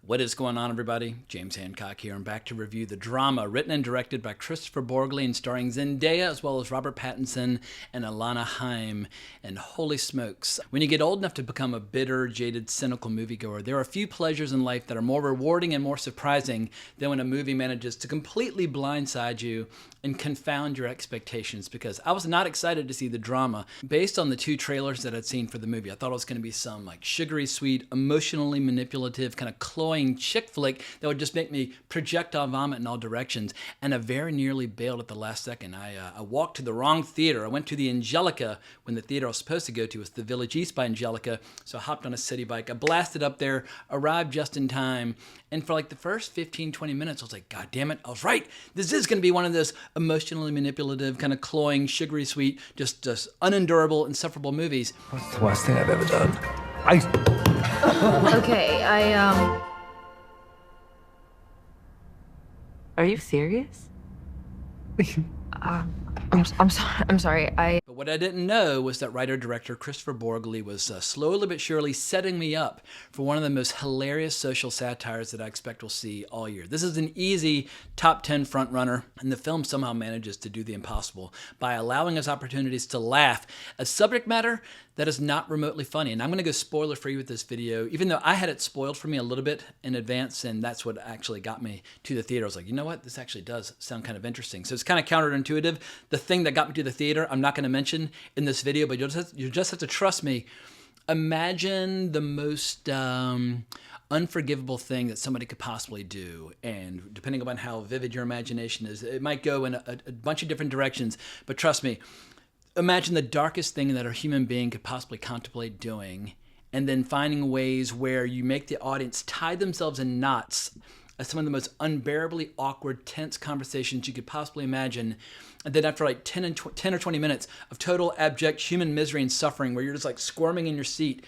What is going on, everybody? James Hancock here. I'm back to review the drama written and directed by Kristoffer Borgli and starring Zendaya as well as Robert Pattinson and Alana Haim. And holy smokes, when you get old enough to become a bitter, jaded, cynical moviegoer, there are a few pleasures in life that are more rewarding and more surprising than when a movie manages to completely blindside you and confound your expectations, because I was not excited to see the drama. Based on the two trailers that I'd seen for the movie, I thought it was going to be some like sugary sweet, emotionally manipulative, kind of cloying chick flick that would just make me projectile vomit in all directions, and I very nearly bailed at the last second. I walked to the wrong theater. I went to the Angelica when the theater I was supposed to go to was the Village East by Angelica, so I hopped on a city bike. I blasted up there, arrived just in time, and for like the first 15-20 minutes, I was like, God damn it, I was right. This is going to be one of those emotionally manipulative, kind of cloying, sugary sweet, just unendurable, insufferable movies. What's the worst thing I've ever done? Okay, Are you serious? I'm sorry. But what I didn't know was that writer-director Kristoffer Borgli was slowly but surely setting me up for one of the most hilarious social satires that I expect we'll see all year. This is an easy top 10 frontrunner, and the film somehow manages to do the impossible by allowing us opportunities to laugh at subject matter that is not remotely funny. And I'm going to go spoiler-free with this video, even though I had it spoiled for me a little bit in advance, and that's what actually got me to the theater. I was like, you know what? This actually does sound kind of interesting. So it's kind of counterintuitive. The thing that got me to the theater, I'm not going to mention in this video, but you just have to trust me. Imagine the most unforgivable thing that somebody could possibly do, and depending upon how vivid your imagination is, it might go in a bunch of different directions, but trust me, imagine the darkest thing that a human being could possibly contemplate doing, and then finding ways where you make the audience tie themselves in knots as some of the most unbearably awkward, tense conversations you could possibly imagine. And then after like 10 or 20 minutes of total abject human misery and suffering, where you're just like squirming in your seat,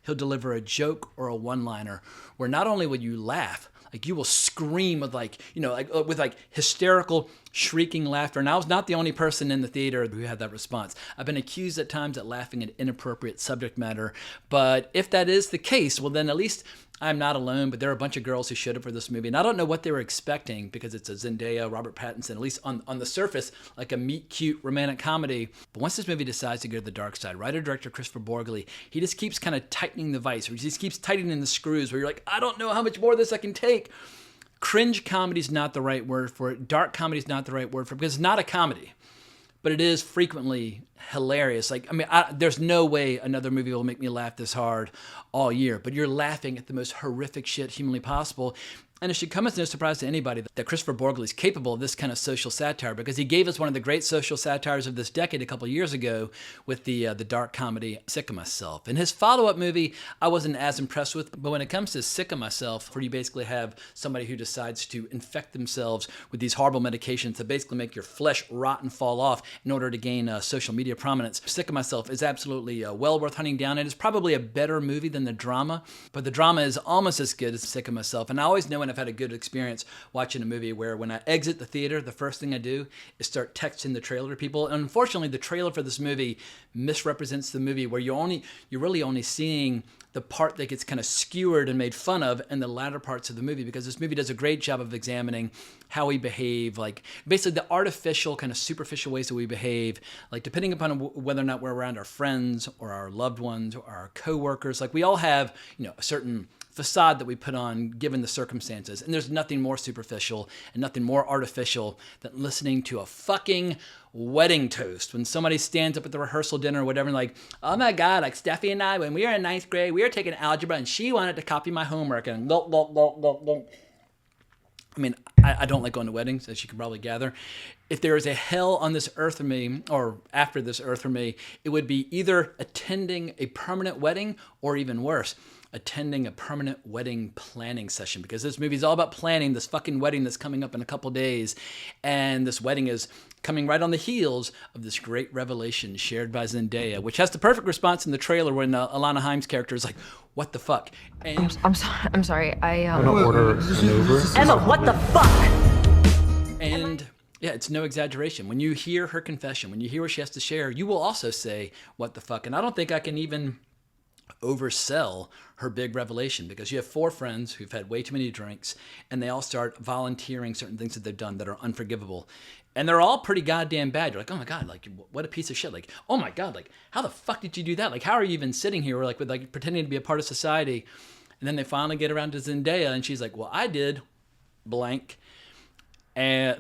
he'll deliver a joke or a one-liner where not only will you laugh, like you will scream with with hysterical, shrieking laughter. And I was not the only person in the theater who had that response. I've been accused at times at laughing at inappropriate subject matter, but if that is the case, well then at least I'm not alone. But there are a bunch of girls who showed up for this movie, and I don't know what they were expecting, because it's a Zendaya, Robert Pattinson, at least on the surface, like a meet-cute romantic comedy. But once this movie decides to go to the dark side, writer-director Kristoffer Borgli, he just keeps kind of tightening the vice, or he just keeps tightening the screws, where you're like, I don't know how much more of this I can take. Cringe comedy is not the right word for it. Dark comedy is not the right word for it, because it's not a comedy, but it is frequently hilarious. There's no way another movie will make me laugh this hard all year, but you're laughing at the most horrific shit humanly possible. And it should come as no surprise to anybody that Kristoffer Borgli is capable of this kind of social satire, because he gave us one of the great social satires of this decade a couple years ago with the dark comedy Sick of Myself. And his follow-up movie, I wasn't as impressed with, but when it comes to Sick of Myself, where you basically have somebody who decides to infect themselves with these horrible medications that basically make your flesh rot and fall off in order to gain social media prominence, Sick of Myself is absolutely well worth hunting down. It is probably a better movie than the drama, but the drama is almost as good as Sick of Myself. And I always know when I've had a good experience watching a movie where when I exit the theater, the first thing I do is start texting the trailer to people. And unfortunately, the trailer for this movie misrepresents the movie, where you're really only seeing the part that gets kind of skewered and made fun of in the latter parts of the movie, because this movie does a great job of examining how we behave, like basically the artificial, kind of superficial ways that we behave, like depending upon whether or not we're around our friends or our loved ones or our coworkers. Like we all have, a certain facade that we put on given the circumstances, and there's nothing more superficial and nothing more artificial than listening to a fucking wedding toast when somebody stands up at the rehearsal dinner or whatever, and like, oh my God, like Steffi and I, when we were in ninth grade, we were taking algebra and she wanted to copy my homework, and I don't like going to weddings, as you can probably gather. If there is a hell on this earth for me, or after this earth for me, it would be either attending a permanent wedding, or even worse, attending a permanent wedding planning session, because this movie is all about planning this fucking wedding that's coming up in a couple days. And this wedding is coming right on the heels of this great revelation shared by Zendaya, which has the perfect response in the trailer when Alana Haim's character is like, what the fuck? And I'm sorry. I'm gonna order an Uber. Emma, what the fuck? And yeah, it's no exaggeration. When you hear her confession, when you hear what she has to share, you will also say, what the fuck? And I don't think I can even oversell her big revelation, because you have four friends who've had way too many drinks and they all start volunteering certain things that they've done that are unforgivable. And they're all pretty goddamn bad. You're like, oh my God, like, what a piece of shit. Like, oh my God, like, how the fuck did you do that? Like, how are you even sitting here like with like pretending to be a part of society? And then they finally get around to Zendaya and she's like, well, I did blank. And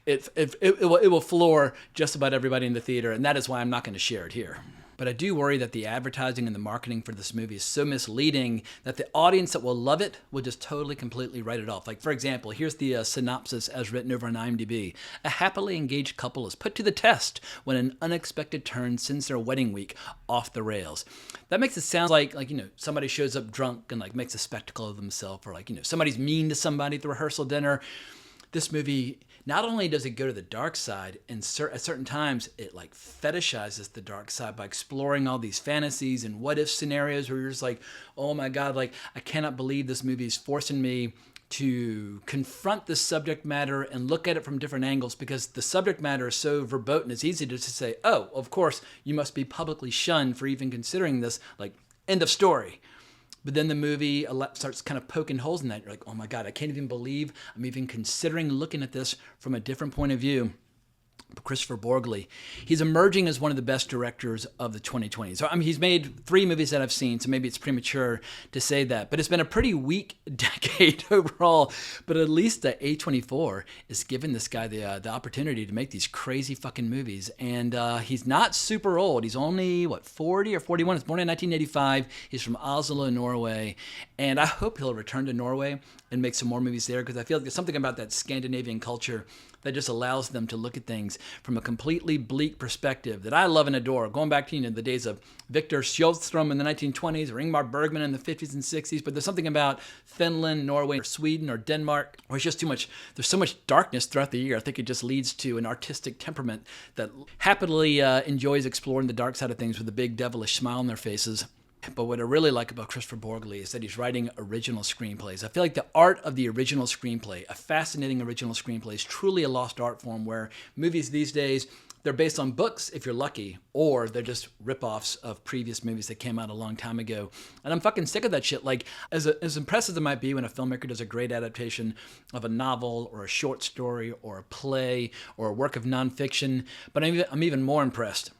it will floor just about everybody in the theater. And that is why I'm not going to share it here. But I do worry that the advertising and the marketing for this movie is so misleading that the audience that will love it will just totally, completely write it off. Like, for example, here's the synopsis as written over on IMDb. A happily engaged couple is put to the test when an unexpected turn sends their wedding week off the rails. That makes it sound like somebody shows up drunk and like makes a spectacle of themselves, or like, somebody's mean to somebody at the rehearsal dinner. This movie, not only does it go to the dark side, and at certain times it like fetishizes the dark side by exploring all these fantasies and what if scenarios where you're just like, oh my God, like I cannot believe this movie is forcing me to confront this subject matter and look at it from different angles, because the subject matter is so verboten. It's easy to just say, oh, of course, you must be publicly shunned for even considering this, like, end of story. But then the movie starts kind of poking holes in that. You're like, oh my God, I can't even believe I'm even considering looking at this from a different point of view. Kristoffer Borgli, he's emerging as one of the best directors of the 2020s. So, I mean, he's made 3 movies that I've seen, so maybe it's premature to say that. But it's been a pretty weak decade overall. But at least A24 is giving this guy the opportunity to make these crazy fucking movies. And he's not super old. He's only, 40 or 41? He's born in 1985. He's from Oslo, Norway. And I hope he'll return to Norway and make some more movies there, because I feel like there's something about that Scandinavian culture that just allows them to look at things from a completely bleak perspective that I love and adore. Going back to the days of Victor Sjöström in the 1920s or Ingmar Bergman in the 50s and 60s, but there's something about Finland, Norway, or Sweden, or Denmark, where it's just too much. There's so much darkness throughout the year. I think it just leads to an artistic temperament that happily enjoys exploring the dark side of things with a big devilish smile on their faces. But what I really like about Kristoffer Borgli is that he's writing original screenplays. I feel like the art of the original screenplay, a fascinating original screenplay, is truly a lost art form, where movies these days, they're based on books if you're lucky, or they're just rip-offs of previous movies that came out a long time ago. And I'm fucking sick of that shit. Like, as impressive as it might be when a filmmaker does a great adaptation of a novel or a short story or a play or a work of nonfiction, but I'm even more impressed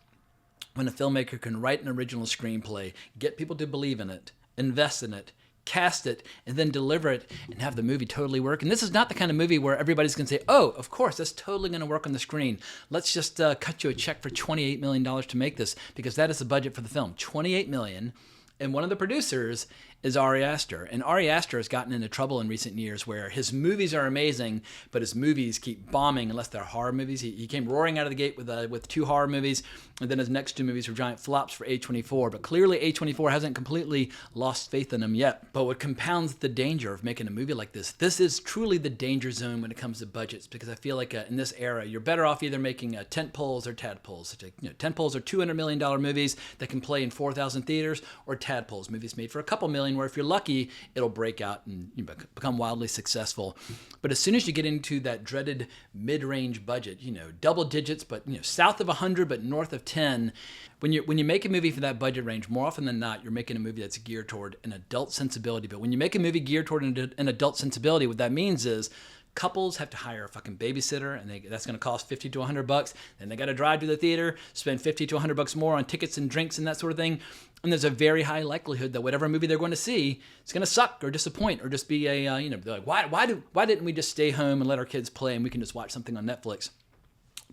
when a filmmaker can write an original screenplay, get people to believe in it, invest in it, cast it, and then deliver it and have the movie totally work. And this is not the kind of movie where everybody's going to say, oh, of course, that's totally going to work on the screen. Let's just cut you a check for $28 million to make this, because that is the budget for the film. $28 million. And one of the producers is Ari Aster. And Ari Aster has gotten into trouble in recent years where his movies are amazing, but his movies keep bombing unless they're horror movies. He came roaring out of the gate with 2 horror movies, and then his next 2 movies were giant flops for A24. But clearly A24 hasn't completely lost faith in him yet. But what compounds the danger of making a movie like this is truly the danger zone when it comes to budgets, because I feel like in this era, you're better off either making tentpoles or tadpoles. Tentpoles are $200 million movies that can play in 4,000 theaters, or tadpoles, movies made for a couple million, where if you're lucky, it'll break out and become wildly successful. But as soon as you get into that dreaded mid-range budget, double digits, but south of 100 but north of 10, when you make a movie for that budget range, more often than not, you're making a movie that's geared toward an adult sensibility. But when you make a movie geared toward an adult sensibility, what that means is couples have to hire a fucking babysitter, and that's going to cost $50 to $100. Then they got to drive to the theater, spend $50 to $100 more on tickets and drinks and that sort of thing. And there's a very high likelihood that whatever movie they're going to see, it's going to suck or disappoint or just be a they're like, why didn't we just stay home and let our kids play and we can just watch something on Netflix?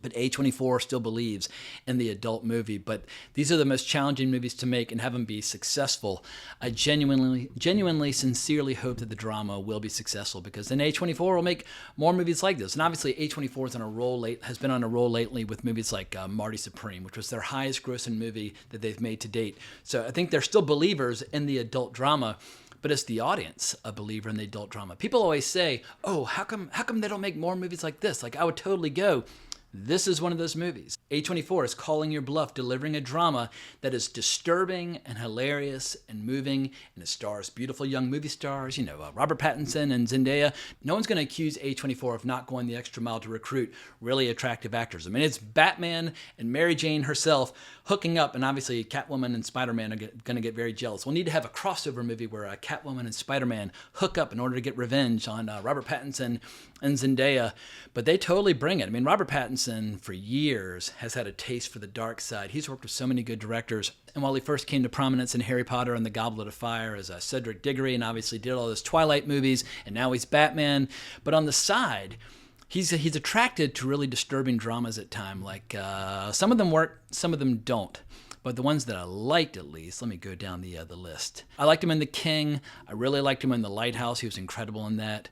But A24 still believes in the adult movie. But these are the most challenging movies to make and have them be successful. I genuinely, sincerely hope that the drama will be successful, because then A24 will make more movies like this. And obviously A24 has been on a roll lately with movies like Marty Supreme, which was their highest grossing movie that they've made to date. So I think they're still believers in the adult drama. But is the audience a believer in the adult drama? People always say, oh, how come they don't make more movies like this? Like, I would totally go. This is one of those movies. A24 is calling your bluff, delivering a drama that is disturbing and hilarious and moving, and it stars beautiful young movie stars, Robert Pattinson and Zendaya. No one's going to accuse A24 of not going the extra mile to recruit really attractive actors. I mean, it's Batman and Mary Jane herself hooking up, and obviously Catwoman and Spider-Man are going to get very jealous. We'll need to have a crossover movie where Catwoman and Spider-Man hook up in order to get revenge on Robert Pattinson and Zendaya, but they totally bring it. I mean, Robert Pattinson for years has had a taste for the dark side. He's worked with so many good directors, and while he first came to prominence in Harry Potter and the Goblet of Fire as Cedric Diggory, and obviously did all those Twilight movies, and now he's Batman, but on the side, he's attracted to really disturbing dramas at times. Like some of them work, some of them don't. But the ones that I liked, at least, let me go down the list. I liked him in The King. I really liked him in The Lighthouse. He was incredible in that.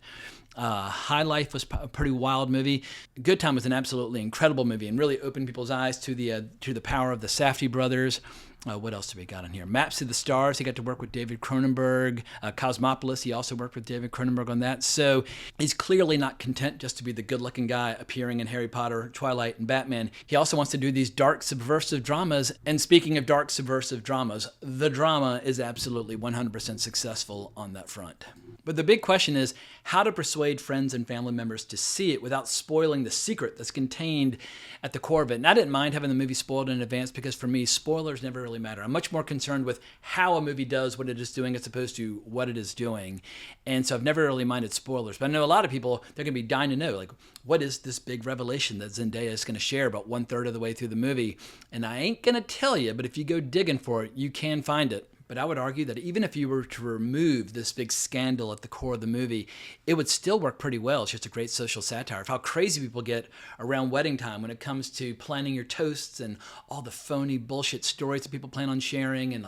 High Life was a pretty wild movie. Good Time was an absolutely incredible movie and really opened people's eyes to the power of the Safdie brothers. What else do we got on here? Maps to the Stars. He got to work with David Cronenberg. Cosmopolis. He also worked with David Cronenberg on that. So he's clearly not content just to be the good-looking guy appearing in Harry Potter, Twilight, and Batman. He also wants to do these dark, subversive dramas. And speaking of dark, subversive dramas, the drama is absolutely 100% successful on that front. But the big question is how to persuade friends and family members to see it without spoiling the secret that's contained at the core of it. And I didn't mind having the movie spoiled in advance because for me, spoilers never really matter. I'm much more concerned with how a movie does what it is doing as opposed to what it is doing. And so I've never really minded spoilers. But I know a lot of people, they're going to be dying to know, like, what is this big revelation that Zendaya is going to share about 1/3 of the way through the movie? And I ain't going to tell you, but if you go digging for it, you can find it. But I would argue that even if you were to remove this big scandal at the core of the movie, it would still work pretty well. It's just a great social satire of how crazy people get around wedding time when it comes to planning your toasts and all the phony bullshit stories that people plan on sharing and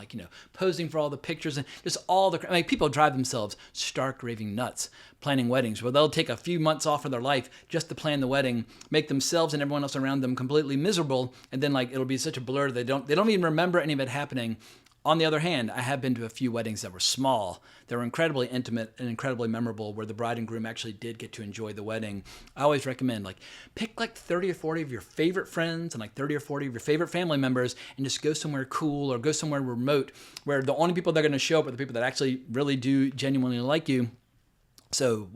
posing for all the pictures and just all the... people drive themselves stark raving nuts planning weddings where they'll take a few months off of their life just to plan the wedding, make themselves and everyone else around them completely miserable, and then it'll be such a blur they don't even remember any of it happening. On the other hand, I have been to a few weddings that were small. They were incredibly intimate and incredibly memorable where the bride and groom actually did get to enjoy the wedding. I always recommend pick 30 or 40 of your favorite friends and 30 or 40 of your favorite family members and just go somewhere cool or go somewhere remote where the only people that are going to show up are the people that actually really do genuinely like you. So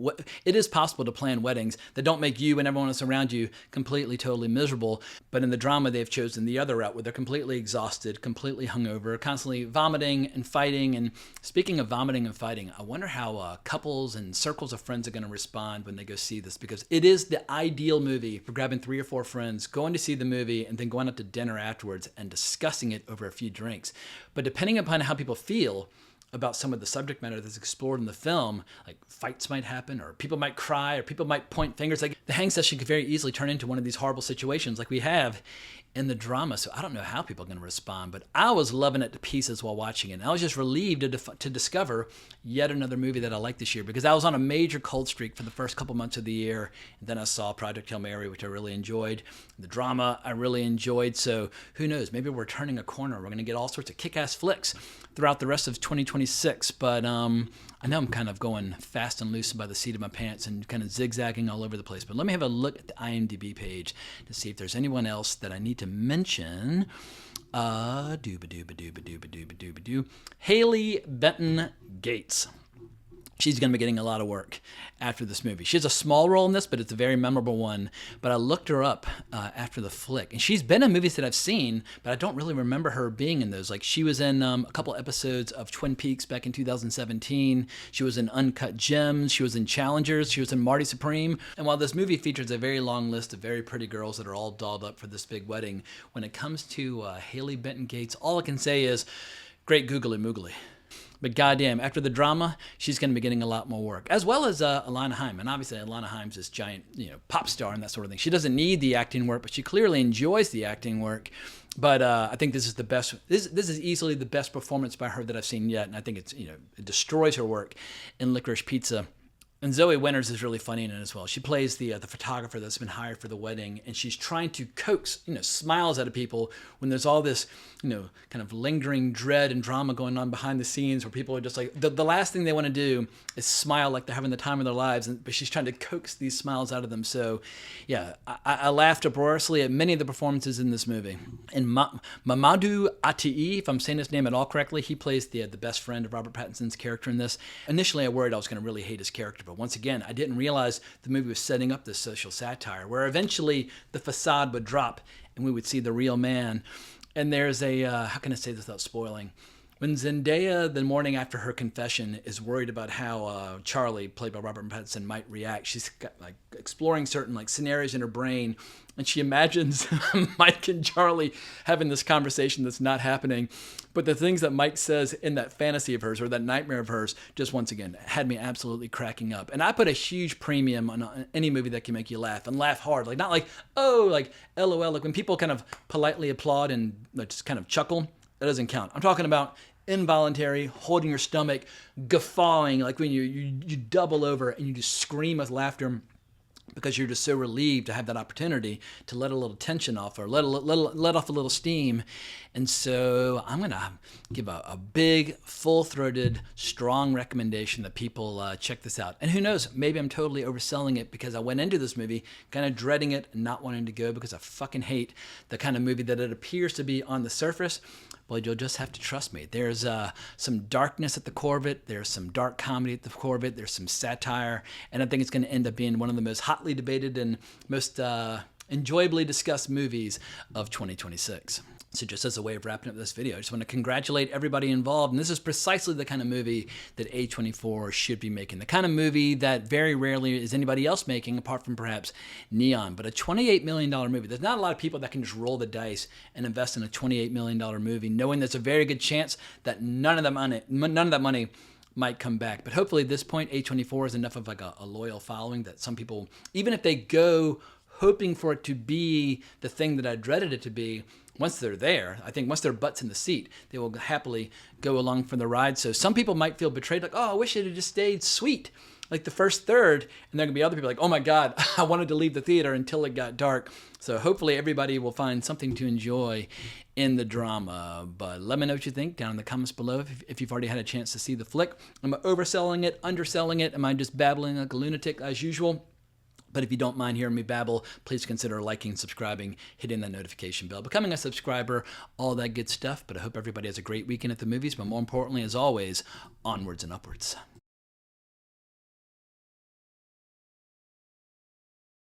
it is possible to plan weddings that don't make you and everyone else around you completely, totally miserable. But in the drama, they've chosen the other route where they're completely exhausted, completely hungover, constantly vomiting and fighting. And speaking of vomiting and fighting, I wonder how couples and circles of friends are going to respond when they go see this, because it is the ideal movie for grabbing 3 or 4 friends, going to see the movie, and then going out to dinner afterwards and discussing it over a few drinks. But depending upon how people feel about some of the subject matter that's explored in the film, fights might happen, or people might cry, or people might point fingers. The hang session could very easily turn into one of these horrible situations like we have in the drama. So I don't know how people are going to respond, but I was loving it to pieces while watching it. And I was just relieved to discover yet another movie that I liked this year, because I was on a major cold streak for the first couple months of the year. And then I saw Project Hail Mary, which I really enjoyed. The drama I really enjoyed. So who knows? Maybe we're turning a corner. We're going to get all sorts of kick-ass flicks throughout the rest of 2026. But I know I'm kind of going fast and loose by the seat of my pants and kind of zigzagging all over the place. But let me have a look at the IMDb page to see if there's anyone else that I need to mention. Haley Benton Gates. She's going to be getting a lot of work after this movie. She has a small role in this, but it's a very memorable one. But I looked her up after the flick. And she's been in movies that I've seen, but I don't really remember her being in those. She was in a couple episodes of Twin Peaks back in 2017. She was in Uncut Gems. She was in Challengers. She was in Marty Supreme. And while this movie features a very long list of very pretty girls that are all dolled up for this big wedding, when it comes to Haley Benton Gates, all I can say is great googly moogly. But goddamn, after the drama, she's going to be getting a lot more work, as well as Alana Haim. And obviously, Alana Haim's this giant, pop star and that sort of thing. She doesn't need the acting work, but she clearly enjoys the acting work. But I think this is the best. This is easily the best performance by her that I've seen yet, and I think it destroys her work in Licorice Pizza. And Zoe Winters is really funny in it as well. She plays the photographer that's been hired for the wedding, and she's trying to coax, smiles out of people when there's all this, kind of lingering dread and drama going on behind the scenes where people are just like, the last thing they want to do is smile like they're having the time of their lives, but she's trying to coax these smiles out of them. So, yeah, I laughed uproariously at many of the performances in this movie. And Mamadou Atii, if I'm saying his name at all correctly, he plays the best friend of Robert Pattinson's character in this. Initially, I worried I was going to really hate his character. But once again, I didn't realize the movie was setting up this social satire where eventually the facade would drop and we would see the real man. And there's how can I say this without spoiling? When Zendaya, the morning after her confession, is worried about how Charlie, played by Robert Pattinson, might react, she's exploring certain scenarios in her brain, and she imagines Mike and Charlie having this conversation that's not happening. But the things that Mike says in that fantasy of hers or that nightmare of hers just once again had me absolutely cracking up. And I put a huge premium on any movie that can make you laugh and laugh hard. Not LOL, when people kind of politely applaud and just kind of chuckle. That doesn't count. I'm talking about involuntary, holding your stomach, guffawing, like when you double over and you just scream with laughter because you're just so relieved to have that opportunity to let a little tension off or let off a little steam. And so I'm going to give a big, full-throated, strong recommendation that people check this out. And who knows, maybe I'm totally overselling it because I went into this movie kind of dreading it and not wanting to go because I fucking hate the kind of movie that it appears to be on the surface. Well, you'll just have to trust me. There's some darkness at the core of it. There's some dark comedy at the core of it. There's some satire. And I think it's going to end up being one of the most hotly debated and most enjoyably discussed movies of 2026. So just as a way of wrapping up this video, I just want to congratulate everybody involved. And this is precisely the kind of movie that A24 should be making. The kind of movie that very rarely is anybody else making, apart from perhaps Neon. But a $28 million movie. There's not a lot of people that can just roll the dice and invest in a $28 million movie, knowing there's a very good chance that none of that money might come back. But hopefully at this point, A24 is enough of a loyal following that some people, even if they go hoping for it to be the thing that I dreaded it to be, once they're there, I think once their butt's in the seat, they will happily go along for the ride. So some people might feel betrayed, like, oh, I wish it had just stayed sweet, like the first third. And there are going to be other people like, oh my God, I wanted to leave the theater until it got dark. So hopefully everybody will find something to enjoy in the drama. But let me know what you think down in the comments below if you've already had a chance to see the flick. Am I overselling it, underselling it? Am I just babbling like a lunatic as usual? But if you don't mind hearing me babble, please consider liking, subscribing, hitting that notification bell, becoming a subscriber, all that good stuff. But I hope everybody has a great weekend at the movies. But more importantly, as always, onwards and upwards.